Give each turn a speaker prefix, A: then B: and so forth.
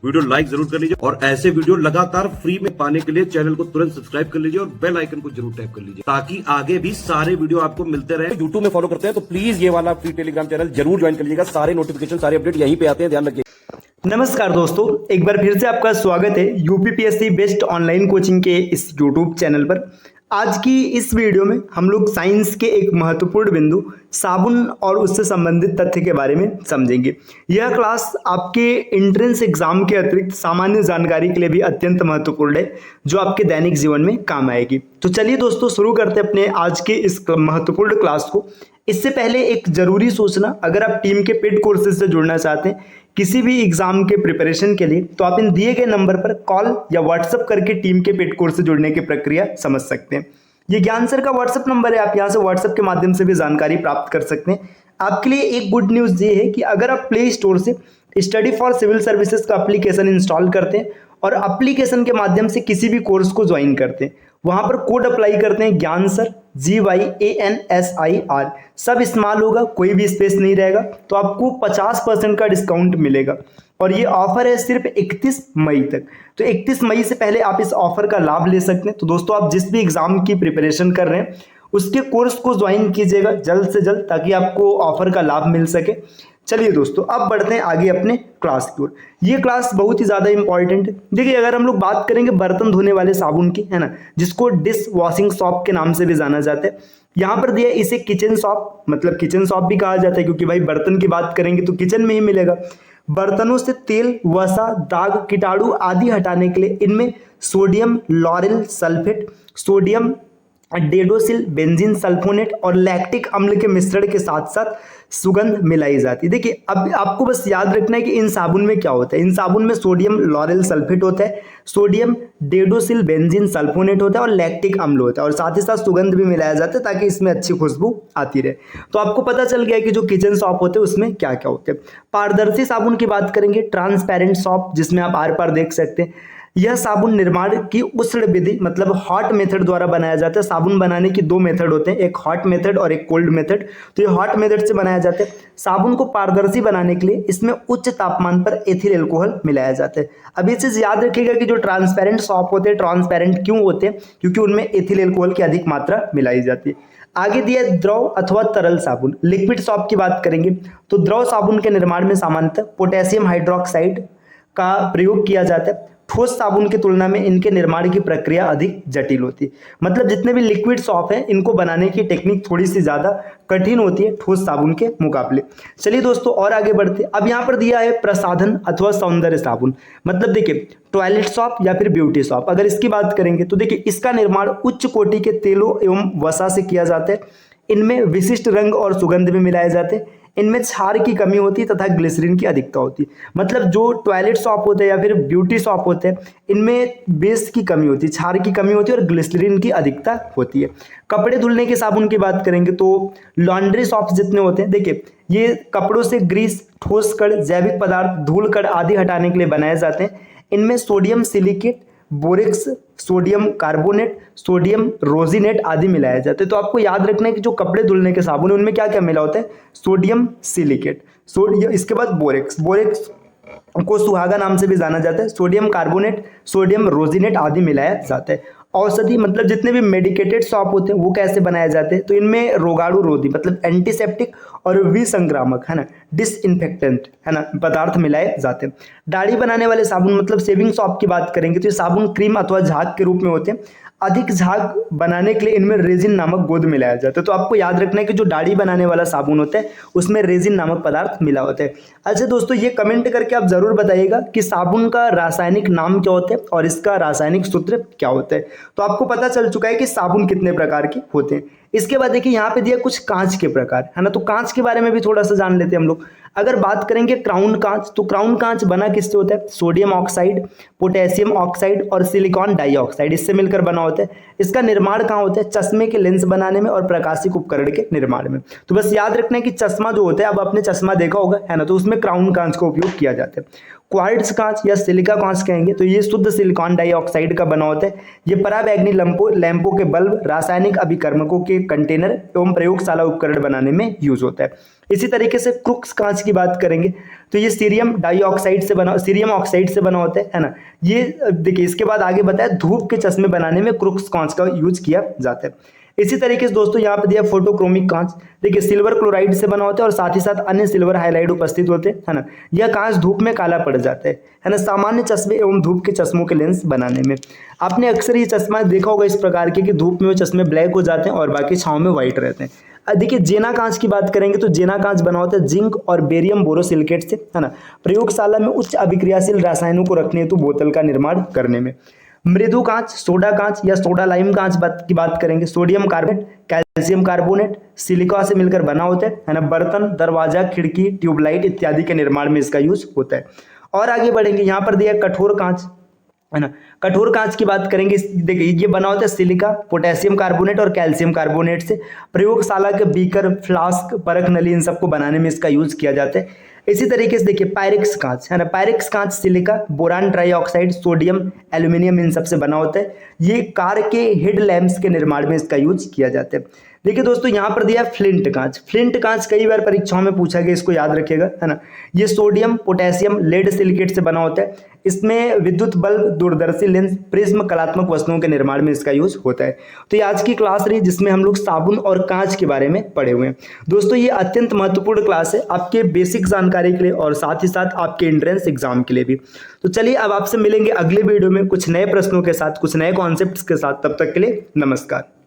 A: Video like जरूर कर लीजिए और ऐसे वीडियो लगातार फ्री में पाने के लिए चैनल को तुरंत सब्सक्राइब कर लीजिए और बेल आइकन को जरूर टैप कर लीजिए ताकि आगे भी सारे वीडियो आपको मिलते रहे। यूट्यूब में फॉलो करते हैं तो प्लीज ये वाला फ्री टेलीग्राम चैनल जरूर ज्वाइन कर लीजिएगा। सारे नोटिफिकेशन सारे अपडेट यहीं पे आते हैं, ध्यान रखिए।
B: नमस्कार दोस्तों, एक बार फिर से आपका स्वागत है यूपीपीएससी बेस्ट ऑनलाइन कोचिंग के इस यूट्यूब चैनल पर। आज की इस वीडियो में हम लोग साइंस के एक महत्वपूर्ण बिंदु साबुन और उससे संबंधित तथ्य के बारे में समझेंगे। यह क्लास आपके एंट्रेंस एग्जाम के अतिरिक्त सामान्य जानकारी के लिए भी अत्यंत महत्वपूर्ण है, जो आपके दैनिक जीवन में काम आएगी। तो चलिए दोस्तों, शुरू करते हैं अपने आज के इस महत्वपूर्ण क्लास को। इससे पहले एक जरूरी सूचना, अगर आप टीम के पेड कोर्सेज से जुड़ना चाहते हैं किसी भी एग्जाम के प्रिपरेशन के लिए, तो आप इन दिए गए नंबर पर कॉल या व्हाट्सएप करके टीम के पेड कोर्स से जुड़ने की प्रक्रिया समझ सकते हैं। ये ज्ञान सर का व्हाट्सएप नंबर है, आप यहाँ से व्हाट्सएप के माध्यम से भी जानकारी प्राप्त कर सकते हैं। आपके लिए एक गुड न्यूज़ ये है कि अगर आप प्ले स्टोर से स्टडी फॉर सिविल सर्विसेज का एप्लीकेशन इंस्टॉल करते हैं और एप्लीकेशन के माध्यम से किसी भी कोर्स को ज्वाइन करते हैं, वहाँ पर कोड अप्लाई करते हैं ज्ञान सर GYANSIR, सब इस्तेमाल होगा, कोई भी स्पेस नहीं रहेगा, तो आपको 50% का डिस्काउंट मिलेगा। और ये ऑफर है सिर्फ 31 मई तक, तो 31 मई से पहले आप इस ऑफर का लाभ ले सकते हैं। तो दोस्तों, आप जिस भी एग्जाम की प्रिपरेशन कर रहे हैं उसके कोर्स को ज्वाइन कीजिएगा जल्द से जल्द, ताकि आपको ऑफर का लाभ मिल सके। चलिए दोस्तों, अब बढ़ते हैं आगे अपने क्लास की ओर। ये क्लास बहुत ही ज़्यादा इंपॉर्टेंट है। देखिए, अगर हम लोग बात करेंगे बर्तन धोने वाले साबुन की, है ना, जिसको डिश वॉशिंग सॉप के नाम से भी जाना जाता है, यहाँ पर दिया इसे किचन सॉप, मतलब किचन सॉप भी कहा जाता है, क्योंकि भाई बर्तन की बात करेंगे तो किचन में ही मिलेगा। बर्तनों से तेल, वसा, दाग, कीटाणु आदि हटाने के लिए इनमें sodium lauryl sulphate, sodium dodecyl benzene sulphonate और लैक्टिक अम्ल के मिश्रण के साथ साथ सुगंध मिलाई जाती है। देखिए, अब आपको बस याद रखना है कि इन साबुन में क्या होता है। इन साबुन में सोडियम लॉरेल सल्फेट होता है, सोडियम डेडोसिल बेंजीन सल्फोनेट होता है और लैक्टिक अम्ल होता है, और साथ ही साथ सुगंध भी मिलाया जाता है ताकि इसमें अच्छी खुशबू आती रहे। तो आपको पता चल गया कि जो किचन सॉप होते हैं उसमें क्या क्या होते हैं। पारदर्शी साबुन की बात करेंगे, ट्रांसपेरेंट सॉप, जिसमें आप आर पार देख सकते हैं। यह साबुन निर्माण की उष्ण विधि, मतलब हॉट मेथड द्वारा बनाया जाता है। साबुन बनाने की दो मेथड होते हैं, एक हॉट मेथड और एक कोल्ड मेथड। तो ये हॉट मेथड से बनाया जाता है। साबुन को पारदर्शी बनाने के लिए इसमें उच्च तापमान पर एथिल अल्कोहल मिलाया जाता है। अब ये चीज याद रखिएगा कि जो ट्रांसपेरेंट सॉप होते हैं, ट्रांसपेरेंट क्यों होते हैं, क्योंकि उनमें एथिल अल्कोहल की अधिक मात्रा मिलाई जाती है। आगे दिया द्रव अथवा तरल साबुन, लिक्विड सॉप की बात करेंगे तो द्रव साबुन के निर्माण में सामान्यतः पोटेशियम हाइड्रोक्साइड का प्रयोग किया जाता है। ठोस साबुन की तुलना में इनके निर्माण की प्रक्रिया अधिक जटिल होती है। मतलब जितने भी लिक्विड सॉप हैं, इनको बनाने की टेक्निक थोड़ी सी ज़्यादा कठिन होती है ठोस साबुन के मुकाबले। चलिए दोस्तों, और आगे बढ़ते। अब यहाँ पर दिया है प्रसाधन अथवा सौंदर्य साबुन, मतलब देखिए टॉयलेट सॉप या फिर ब्यूटी सॉप। अगर इसकी बात करेंगे तो देखिए, इसका निर्माण उच्च कोटि के तेलों एवं वसा से किया जाता है। इनमें विशिष्ट रंग और सुगंध भी मिलाए जाते हैं। इनमें क्षार की कमी होती है तथा ग्लिसरीन की अधिकता होती है। मतलब जो टॉयलेट सॉप होते हैं या फिर ब्यूटी सॉप होते हैं, इनमें बेस की कमी होती है, क्षार की कमी होती है और ग्लिसरीन की अधिकता होती है। कपड़े धुलने के साबुन की बात करेंगे तो लॉन्ड्री सॉप्स जितने होते हैं, देखिए ये कपड़ों से ग्रीस, ठोस कण, जैविक पदार्थ, धूल कण आदि हटाने के लिए बनाए जाते हैं। इनमें sodium silicate, borax, sodium carbonate, sodium rosinate आदि मिलाया जाता है। तो आपको याद रखना है कि जो कपड़े धुलने के साबुन है उनमें क्या क्या मिला होता है, सोडियम सिलिकेट, इसके बाद बोरेक्स, बोरेक्स को सुहागा नाम से भी जाना जाता है, सोडियम कार्बोनेट, सोडियम रोजिनेट आदि मिलाया जाता है। औषधि, मतलब जितने भी मेडिकेटेड सॉप होते हैं वो कैसे बनाए जाते हैं, तो इनमें रोगाणु रोधी, मतलब एंटीसेप्टिक और विसंक्रामक, है ना, डिसइंफेक्टेंट, है ना, पदार्थ मिलाए जाते हैं। दाढ़ी बनाने वाले साबुन, मतलब शेविंग सॉप की बात करेंगे तो ये साबुन क्रीम अथवा झाग के रूप में होते हैं। अधिक झाग बनाने के लिए इनमें रेजिन नामक गोंद मिलाया जाता है। तो आपको याद रखना है कि जो दाढ़ी बनाने वाला साबुन होता है उसमें रेजिन नामक पदार्थ मिला होता है। अच्छा दोस्तों, ये कमेंट करके आप जरूर बताइएगा कि साबुन का रासायनिक नाम क्या होता है और इसका रासायनिक सूत्र क्या होता है। तो आपको पता चल चुका है कि साबुन कितने प्रकार के होते हैं। इसके बाद देखिए, यहाँ पे दिया कुछ कांच के प्रकार, है ना, तो कांच के बारे में भी थोड़ा सा जान लेते हैं हम लोग। अगर बात करेंगे क्राउन कांच, तो क्राउन कांच बना किससे होता है, सोडियम ऑक्साइड, पोटेशियम ऑक्साइड और सिलिकॉन डाइऑक्साइड, इससे मिलकर बना होता है। इसका निर्माण कहाँ होता है, चश्मे के लेंस बनाने में और प्रकाशिक उपकरण के निर्माण में। तो बस याद रखना है कि चश्मा जो होता है, अब आपने चश्मा देखा होगा, है ना, तो उसमें क्राउन कांच का उपयोग किया जाता है। क्वार्ट्ज कांच या सिलिका कांच कहेंगे तो ये शुद्ध सिलिकॉन डाइऑक्साइड का बना होता है। ये पराबैंगनी लैंपों के बल्ब, रासायनिक अभिकर्मकों के कंटेनर एवं प्रयोगशाला उपकरण बनाने में यूज होता है। इसी तरीके से क्रुक्स कांच की बात करेंगे तो ये सीरियम ऑक्साइड से बना होता है ना। ये देखिए इसके बाद आगे बताया धूप के चश्मे बनाने में क्रुक्स कांच का यूज किया जाता है। इसी तरीके से दोस्तों यहाँ पे दिया फोटोक्रोमिक कांच, देखिए सिल्वर क्लोराइड से बना होता है और साथ ही साथ अन्य सिल्वर हाइलाइट उपस्थित होते हैं, है ना। यह कांच धूप में काला पड़ जाता है ना, सामान्य चश्मे एवं धूप के चश्मों के लेंस बनाने में। आपने अक्सर ये चश्मा देखा होगा इस प्रकार के कि धूप में वो चश्मे ब्लैक हो जाते हैं और बाकी छांव में व्हाइट रहते हैं। देखिए जेना कांच की बात करेंगे तो जेना कांच बना होता है जिंक और बेरियम बोरोसिलिकेट से, है ना। प्रयोगशाला में उच्च अभिक्रियाशील रसायनों को रखने हेतु बोतल का निर्माण करने में। मृदु कांच, सोडा कांच या सोडा लाइम कांच की बात करेंगे, sodium carbonate, calcium carbonate, silica से मिलकर बना होता है ना। बर्तन, दरवाजा, खिड़की, ट्यूबलाइट इत्यादि के निर्माण में इसका यूज होता है। और आगे बढ़ेंगे, यहाँ पर दिया कठोर कांच, है ना। कठोर कांच की बात करेंगे, देखिए ये बना होता है सिलिका, पोटेशियम कार्बोनेट और कैल्शियम कार्बोनेट से। प्रयोगशाला के बीकर, फ्लास्क, परख नली इन सबको बनाने में इसका यूज किया जाता है। इसी तरीके से देखिए पायरेक्स कांच, है ना। पायरेक्स कांच silica, boron trioxide, sodium, aluminium इन सबसे बना होता है। ये कार के हेड लैंप्स के निर्माण में इसका यूज किया जाता है। देखिए दोस्तों यहाँ पर दिया फ्लिंट कांच। फ्लिंट कांच कई बार परीक्षाओं में पूछा गया, इसको याद रखिएगा, है ना। ये सोडियम, पोटेशियम, लेड सिलिकेट से बना होता है। इसमें विद्युत बल्ब, दूरदर्शी लेंस, प्रिज्म, कलात्मक वस्तुओं के निर्माण में इसका यूज होता है। तो ये आज की क्लास रही जिसमें हम लोग साबुन और कांच के बारे में पढ़े हुए हैं। दोस्तों ये अत्यंत महत्वपूर्ण क्लास है आपके बेसिक जानकारी के लिए और साथ ही साथ आपके एंट्रेंस एग्जाम के लिए भी। तो चलिए अब आपसे मिलेंगे अगले वीडियो में कुछ नए प्रश्नों के साथ, कुछ नए कॉन्सेप्ट्स के साथ। तब तक के लिए नमस्कार।